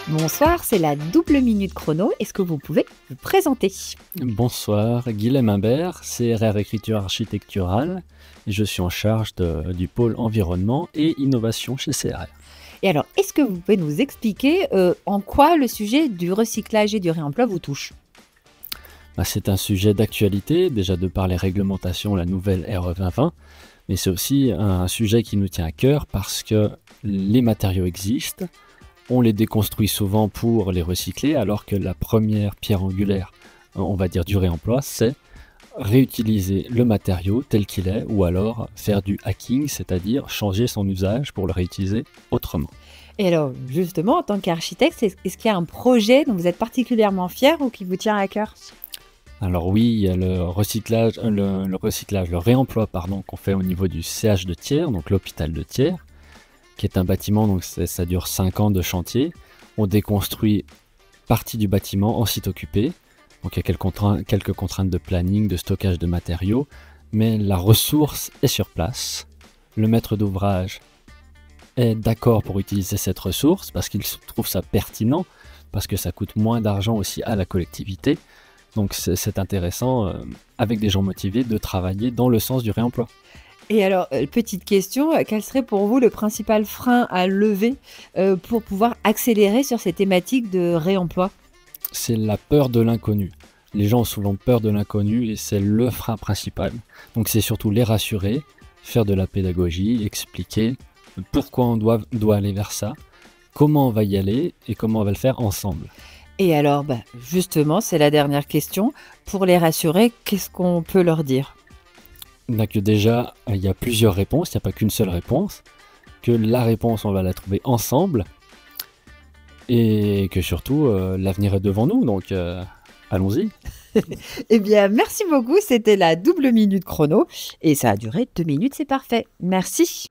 Bonsoir, c'est la double minute chrono. Est-ce que vous pouvez vous présenter? Bonsoir, Guilhem Imbert, CRR Écriture Architecturale, et je suis en charge du pôle environnement et innovation chez CRR. Et alors, est-ce que vous pouvez nous expliquer en quoi le sujet du recyclage et du réemploi vous touche? C'est un sujet d'actualité, déjà de par les réglementations, la nouvelle RE 2020, mais c'est aussi un sujet qui nous tient à cœur parce que les matériaux existent, on les déconstruit souvent pour les recycler, alors que la première pierre angulaire, on va dire du réemploi, c'est réutiliser le matériau tel qu'il est, ou alors faire du hacking, c'est-à-dire changer son usage pour le réutiliser autrement. Et alors, justement, en tant qu'architecte, est-ce qu'il y a un projet dont vous êtes particulièrement fier ou qui vous tient à cœur? Alors oui, il y a le réemploi qu'on fait au niveau du CH de Thiers, donc l'hôpital de Thiers, qui est un bâtiment, donc ça dure 5 ans de chantier. On déconstruit partie du bâtiment en site occupé, donc il y a quelques contraintes de planning, de stockage de matériaux, mais la ressource est sur place. Le maître d'ouvrage est d'accord pour utiliser cette ressource parce qu'il trouve ça pertinent, parce que ça coûte moins d'argent aussi à la collectivité. Donc c'est intéressant, avec des gens motivés, de travailler dans le sens du réemploi. Et alors, petite question, quel serait pour vous le principal frein à lever pour pouvoir accélérer sur ces thématiques de réemploi? C'est la peur de l'inconnu. Les gens ont souvent peur de l'inconnu et c'est le frein principal. Donc c'est surtout les rassurer, faire de la pédagogie, expliquer pourquoi on doit aller vers ça, comment on va y aller et comment on va le faire ensemble. Et alors, justement, c'est la dernière question. Pour les rassurer, qu'est-ce qu'on peut leur dire? Que déjà, il y a plusieurs réponses, il n'y a pas qu'une seule réponse, que la réponse, on va la trouver ensemble, et que surtout, l'avenir est devant nous, donc allons-y. Eh bien, merci beaucoup, c'était la double minute chrono, et ça a duré 2 minutes, c'est parfait. Merci.